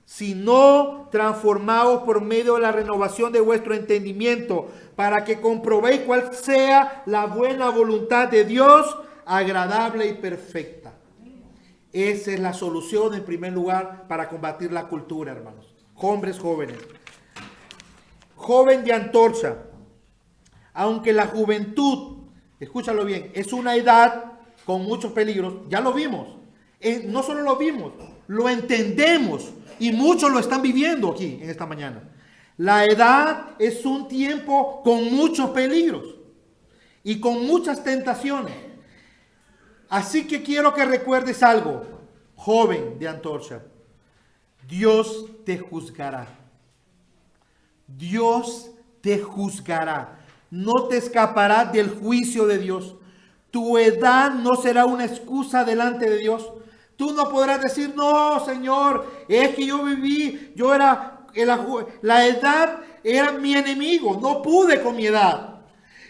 sino transformaos por medio de la renovación de vuestro entendimiento, para que comprobéis cuál sea la buena voluntad de Dios, agradable y perfecta. Esa es la solución en primer lugar para combatir la cultura, hermanos. Hombres jóvenes. Joven de antorcha. Aunque la juventud, escúchalo bien, es una edad con muchos peligros, ya lo vimos. No solo lo vimos, lo entendemos y muchos lo están viviendo aquí en esta mañana. La edad es un tiempo con muchos peligros y con muchas tentaciones. Así que quiero que recuerdes algo, joven de antorcha. Dios te juzgará. Dios te juzgará. No te escaparás del juicio de Dios. Tu edad no será una excusa delante de Dios. Tú no podrás decir, no, Señor, es que yo viví, la edad era mi enemigo, no pude con mi edad.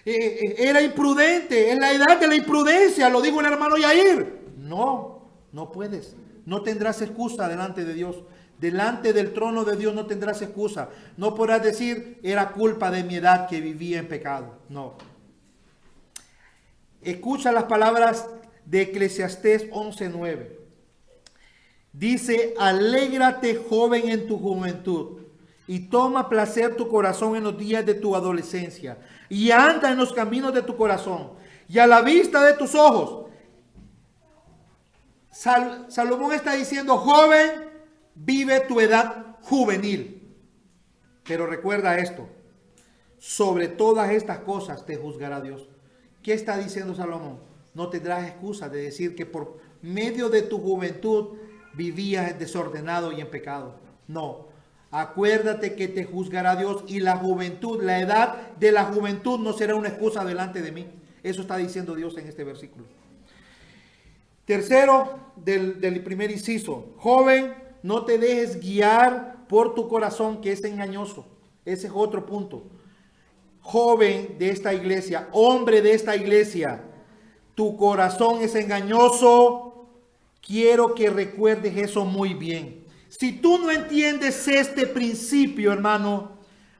Era imprudente, es la edad de la imprudencia, lo dijo el hermano Yair. No, no puedes, no tendrás excusa delante de Dios. Delante del trono de Dios no tendrás excusa. No podrás decir, era culpa de mi edad que vivía en pecado. No. Escucha las palabras de Eclesiastés 11:9. Dice, alégrate joven en tu juventud y toma placer tu corazón en los días de tu adolescencia y anda en los caminos de tu corazón y a la vista de tus ojos. Salomón está diciendo, joven, vive tu edad juvenil. Pero recuerda esto, sobre todas estas cosas te juzgará Dios. ¿Qué está diciendo Salomón? No tendrás excusa de decir que por medio de tu juventud vivías desordenado y en pecado. No, acuérdate que te juzgará Dios y la juventud, la edad de la juventud no será una excusa delante de mí. Eso está diciendo Dios en este versículo. Tercero del primer inciso, joven, no te dejes guiar por tu corazón que es engañoso. Ese es otro punto. Joven de esta iglesia, hombre de esta iglesia, tu corazón es engañoso. Quiero que recuerdes eso muy bien. Si tú no entiendes este principio, hermano,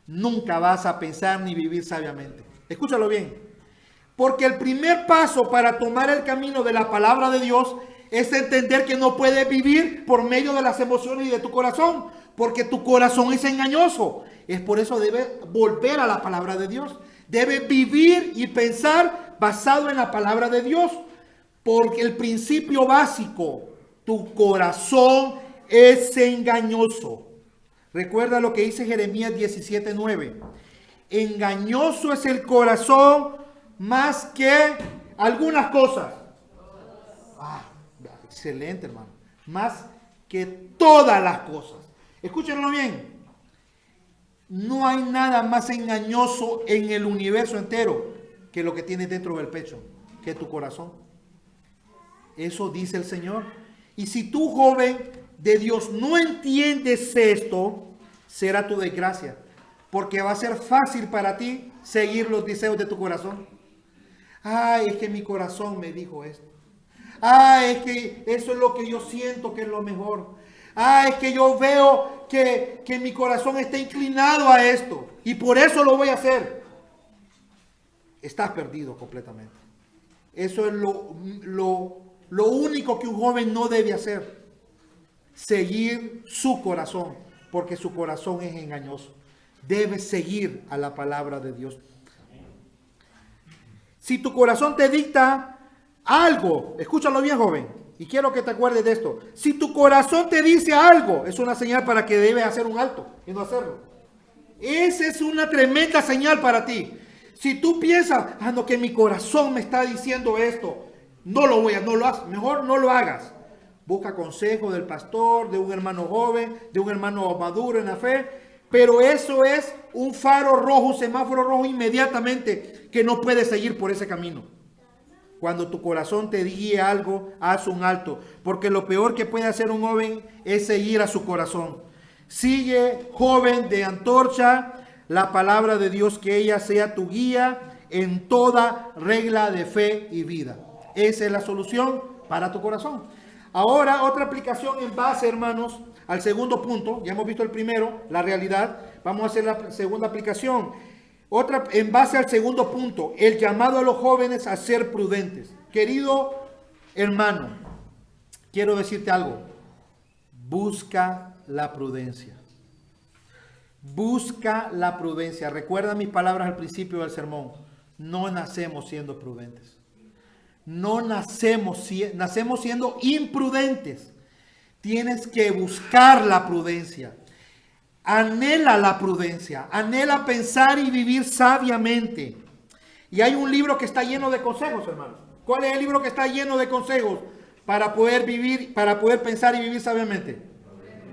nunca vas a pensar ni vivir sabiamente. Escúchalo bien. Porque el primer paso para tomar el camino de la palabra de Dios es entender que no puedes vivir por medio de las emociones y de tu corazón. Porque tu corazón es engañoso. Es por eso debes volver a la palabra de Dios. Debes vivir y pensar basado en la palabra de Dios. Porque el principio básico, tu corazón es engañoso. Recuerda lo que dice Jeremías 17:9. Engañoso es el corazón más que algunas cosas. Excelente, hermano. Más que todas las cosas. Escúchenlo bien. No hay nada más engañoso en el universo entero que lo que tienes dentro del pecho, que tu corazón. Eso dice el Señor. Y si tú, joven de Dios, no entiendes esto, será tu desgracia. Porque va a ser fácil para ti seguir los deseos de tu corazón. Ay, es que mi corazón me dijo esto. Ay, es que eso es lo que yo siento que es lo mejor. Ay, es que yo veo que mi corazón está inclinado a esto. Y por eso lo voy a hacer. Estás perdido completamente. Eso es lo único que un joven no debe hacer. Seguir su corazón. Porque su corazón es engañoso. Debe seguir a la palabra de Dios. Si tu corazón te dicta algo, escúchalo bien, joven, y quiero que te acuerdes de esto. Si tu corazón te dice algo, es una señal para que debes hacer un alto y no hacerlo. Esa es una tremenda señal para ti. Si tú piensas, no, que mi corazón me está diciendo esto, no lo hagas, mejor no lo hagas. Busca consejo del pastor, de un hermano joven, de un hermano maduro en la fe. Pero eso es un faro rojo, un semáforo rojo inmediatamente que no puedes seguir por ese camino. Cuando tu corazón te guíe algo, haz un alto, porque lo peor que puede hacer un joven es seguir a su corazón. Sigue, joven de Antorcha, la palabra de Dios, que ella sea tu guía en toda regla de fe y vida. Esa es la solución para tu corazón. Ahora, otra aplicación en base, hermanos, al segundo punto. Ya hemos visto el primero, la realidad. Vamos a hacer la segunda aplicación. Otra, en base al segundo punto, el llamado a los jóvenes a ser prudentes. Querido hermano, quiero decirte algo. Busca la prudencia. Busca la prudencia. Recuerda mis palabras al principio del sermón. No nacemos siendo prudentes. No nacemos siendo imprudentes. Tienes que buscar la prudencia. Anhela la prudencia, anhela pensar y vivir sabiamente. Y hay un libro que está lleno de consejos, hermano. ¿Cuál es el libro que está lleno de consejos para poder vivir, para poder pensar y vivir sabiamente?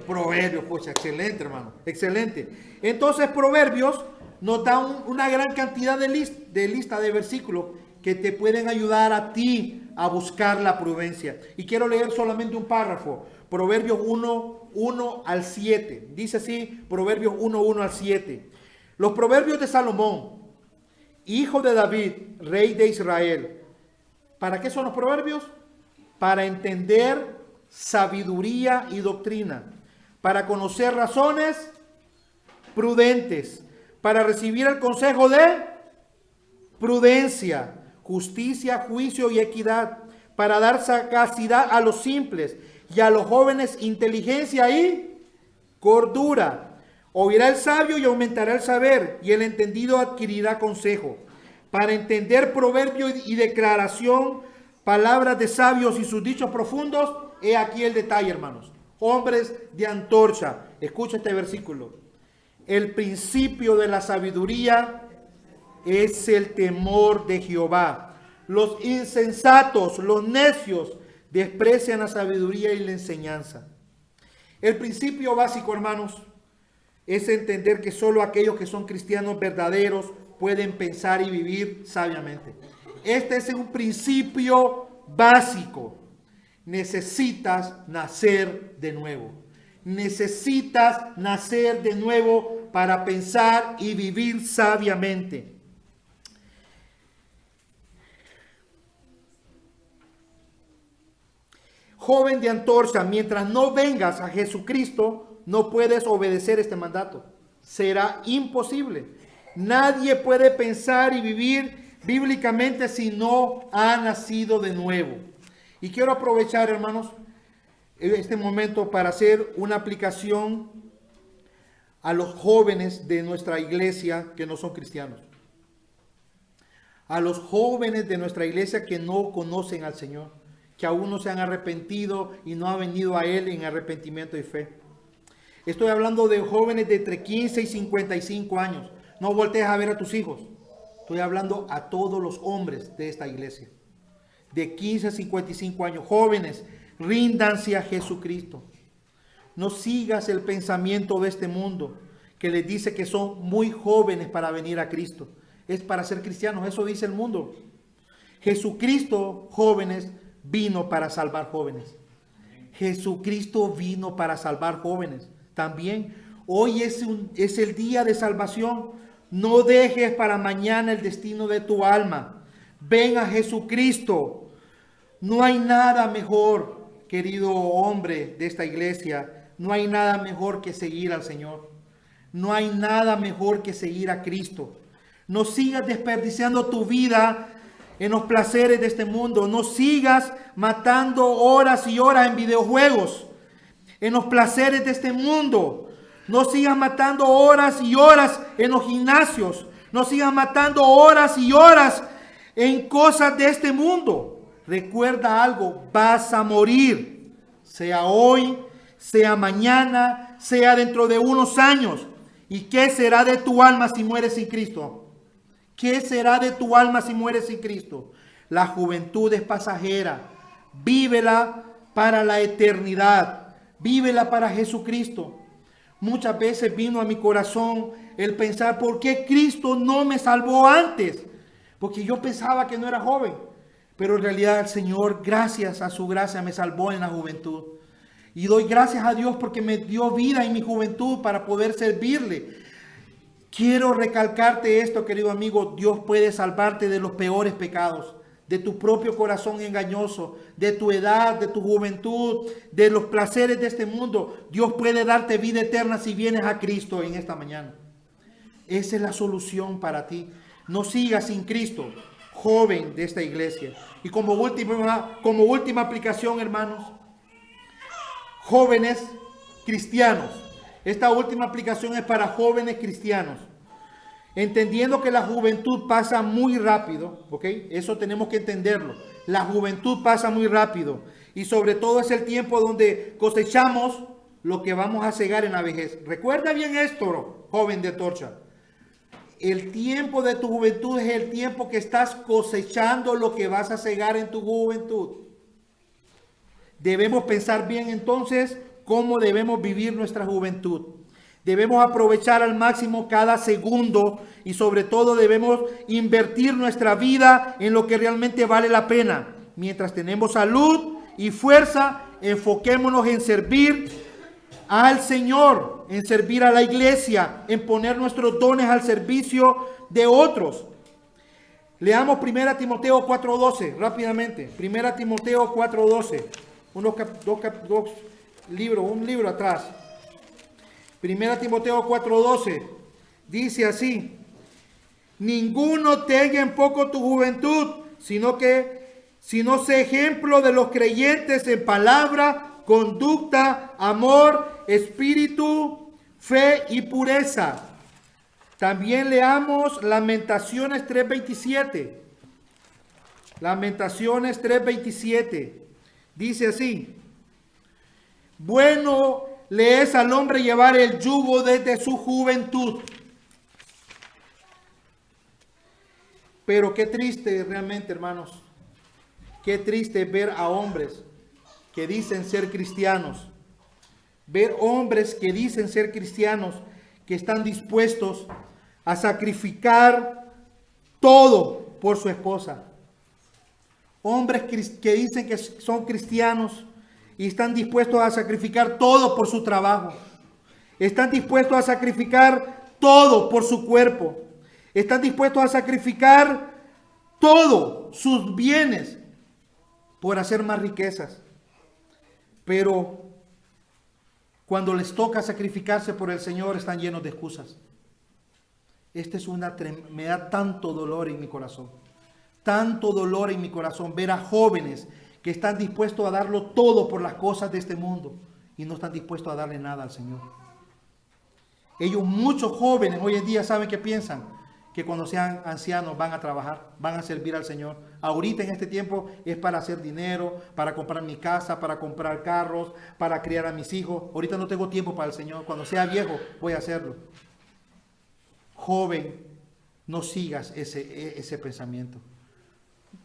Proverbios, pues excelente, hermano, excelente. Entonces, Proverbios nos da una gran cantidad de lista de versículos que te pueden ayudar a ti a buscar la prudencia. Y quiero leer solamente un párrafo. Proverbios 1 al 7. Dice así, Proverbios 1 al 7. Los proverbios de Salomón, hijo de David, rey de Israel. ¿Para qué son los proverbios? Para entender sabiduría y doctrina, para conocer razones prudentes, para recibir el consejo de prudencia, justicia, juicio y equidad, para dar sagacidad a los simples y a los jóvenes inteligencia y cordura. Oirá el sabio y aumentará el saber, y el entendido adquirirá consejo. Para entender proverbio y declaración, palabras de sabios y sus dichos profundos, he aquí el detalle, hermanos. Hombres de Antorcha, escucha este versículo. El principio de la sabiduría es el temor de Jehová. Los insensatos, los necios, desprecian la sabiduría y la enseñanza. El principio básico, hermanos, es entender que solo aquellos que son cristianos verdaderos pueden pensar y vivir sabiamente. Este es un principio básico. Necesitas nacer de nuevo. Necesitas nacer de nuevo para pensar y vivir sabiamente. Joven de Antorcha, mientras no vengas a Jesucristo, no puedes obedecer este mandato. Será imposible. Nadie puede pensar y vivir bíblicamente si no ha nacido de nuevo. Y quiero aprovechar, hermanos, este momento para hacer una aplicación a los jóvenes de nuestra iglesia que no son cristianos. A los jóvenes de nuestra iglesia que no conocen al Señor, que aún no se han arrepentido y no han venido a Él en arrepentimiento y fe. Estoy hablando de jóvenes de entre 15 y 55 años. No voltees a ver a tus hijos. Estoy hablando a todos los hombres de esta iglesia. De 15 a 55 años. Jóvenes, ríndanse a Jesucristo. No sigas el pensamiento de este mundo que les dice que son muy jóvenes para venir a Cristo. Es para ser cristianos. Eso dice el mundo. Jesucristo, jóvenes, vino para salvar jóvenes. Jesucristo vino para salvar jóvenes. También hoy es el día de salvación. No dejes para mañana el destino de tu alma. Ven a Jesucristo. No hay nada mejor, querido hombre de esta iglesia. No hay nada mejor que seguir al Señor. No hay nada mejor que seguir a Cristo. No sigas desperdiciando tu vida en los placeres de este mundo. No sigas matando horas y horas en videojuegos, en los placeres de este mundo. No sigas matando horas y horas en los gimnasios. No sigas matando horas y horas en cosas de este mundo. Recuerda algo, vas a morir. Sea hoy, sea mañana, sea dentro de unos años. ¿Y qué será de tu alma si mueres sin Cristo? ¿Qué será de tu alma si mueres sin Cristo? La juventud es pasajera. Vívela para la eternidad. Vívela para Jesucristo. Muchas veces vino a mi corazón el pensar, ¿por qué Cristo no me salvó antes? Porque yo pensaba que no era joven. Pero en realidad el Señor, gracias a su gracia, me salvó en la juventud. Y doy gracias a Dios porque me dio vida en mi juventud para poder servirle. Quiero recalcarte esto, querido amigo. Dios puede salvarte de los peores pecados, de tu propio corazón engañoso, de tu edad, de tu juventud, de los placeres de este mundo. Dios puede darte vida eterna si vienes a Cristo en esta mañana. Esa es la solución para ti. No sigas sin Cristo, joven de esta iglesia. Y como última aplicación, hermanos, jóvenes cristianos. Esta última aplicación es para jóvenes cristianos. Entendiendo que la juventud pasa muy rápido, ¿ok? Eso tenemos que entenderlo. La juventud pasa muy rápido. Y sobre todo es el tiempo donde cosechamos lo que vamos a cegar en la vejez. Recuerda bien esto, joven de Antorcha. El tiempo de tu juventud es el tiempo que estás cosechando lo que vas a cegar en tu juventud. Debemos pensar bien entonces cómo debemos vivir nuestra juventud. Debemos aprovechar al máximo cada segundo y sobre todo debemos invertir nuestra vida en lo que realmente vale la pena. Mientras tenemos salud y fuerza, enfoquémonos en servir al Señor, en servir a la iglesia, en poner nuestros dones al servicio de otros. Leamos 1 Timoteo 4:12 rápidamente. 1 Timoteo 4:12. Un libro atrás. 1 Timoteo 4:12 dice así: ninguno tenga en poco tu juventud, sino sé ejemplo de los creyentes en palabra, conducta, amor, espíritu, fe y pureza. También leamos Lamentaciones 3:27. Lamentaciones 3:27. Dice así: bueno le es al hombre llevar el yugo desde su juventud. Pero qué triste realmente, hermanos. Qué triste ver a hombres que dicen ser cristianos. Ver hombres que dicen ser cristianos, que están dispuestos a sacrificar todo por su esposa. Hombres que dicen que son cristianos y están dispuestos a sacrificar todo por su trabajo. Están dispuestos a sacrificar todo por su cuerpo. Están dispuestos a sacrificar todo, sus bienes, por hacer más riquezas. Pero cuando les toca sacrificarse por el Señor, están llenos de excusas. Me da tanto dolor en mi corazón. Tanto dolor en mi corazón ver a jóvenes que están dispuestos a darlo todo por las cosas de este mundo y no están dispuestos a darle nada al Señor. Muchos jóvenes hoy en día, ¿saben qué piensan? Que cuando sean ancianos van a trabajar, van a servir al Señor. Ahorita en este tiempo es para hacer dinero, para comprar mi casa, para comprar carros, para criar a mis hijos. Ahorita no tengo tiempo para el Señor. Cuando sea viejo voy a hacerlo. Joven, no sigas ese pensamiento.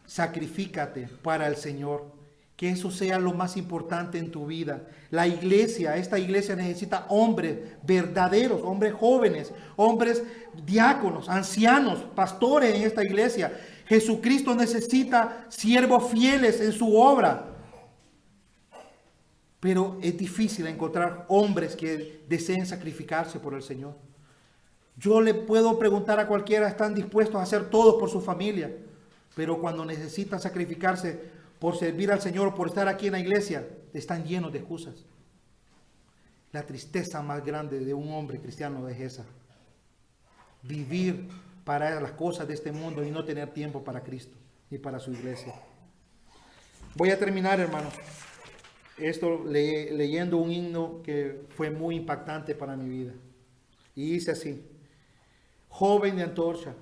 Sacrifícate para el Señor. Que eso sea lo más importante en tu vida. Esta iglesia necesita hombres verdaderos, hombres jóvenes, hombres diáconos, ancianos, pastores en esta iglesia. Jesucristo necesita siervos fieles en su obra. Pero es difícil encontrar hombres que deseen sacrificarse por el Señor. Yo le puedo preguntar a cualquiera, están dispuestos a hacer todo por su familia, pero cuando necesitan sacrificarse por servir al Señor, por estar aquí en la iglesia, están llenos de excusas. La tristeza más grande de un hombre cristiano es esa. Vivir para las cosas de este mundo y no tener tiempo para Cristo ni para su iglesia. Voy a terminar, hermanos, leyendo un himno que fue muy impactante para mi vida. Y dice así: joven de Antorcha,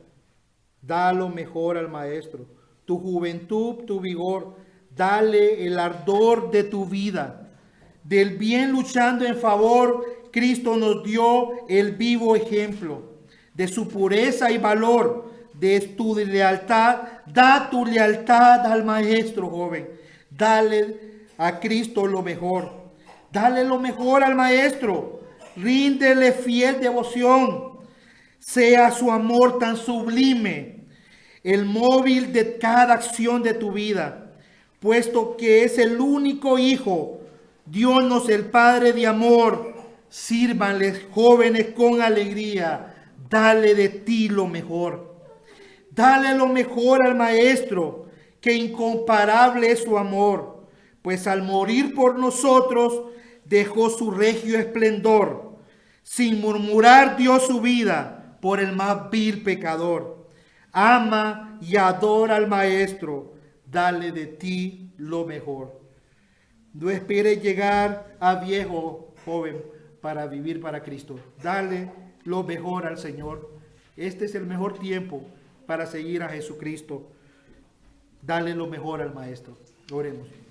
da lo mejor al maestro, tu juventud, tu vigor, dale el ardor de tu vida. Del bien luchando en favor, Cristo nos dio el vivo ejemplo de su pureza y valor, de tu lealtad. Da tu lealtad al maestro, joven. Dale a Cristo lo mejor. Dale lo mejor al maestro. Ríndele fiel devoción. Sea su amor tan sublime. el móvil de cada acción de tu vida, puesto que es el único Hijo. Dios el Padre de amor. Sírvanles, jóvenes, con alegría. Dale de ti lo mejor. Dale lo mejor al Maestro, que incomparable es su amor, pues al morir por nosotros dejó su regio esplendor. Sin murmurar dio su vida por el más vil pecador. Ama y adora al Maestro. Dale de ti lo mejor. No esperes llegar a viejo, joven, para vivir para Cristo. Dale lo mejor al Señor. Este es el mejor tiempo para seguir a Jesucristo. Dale lo mejor al Maestro. Oremos.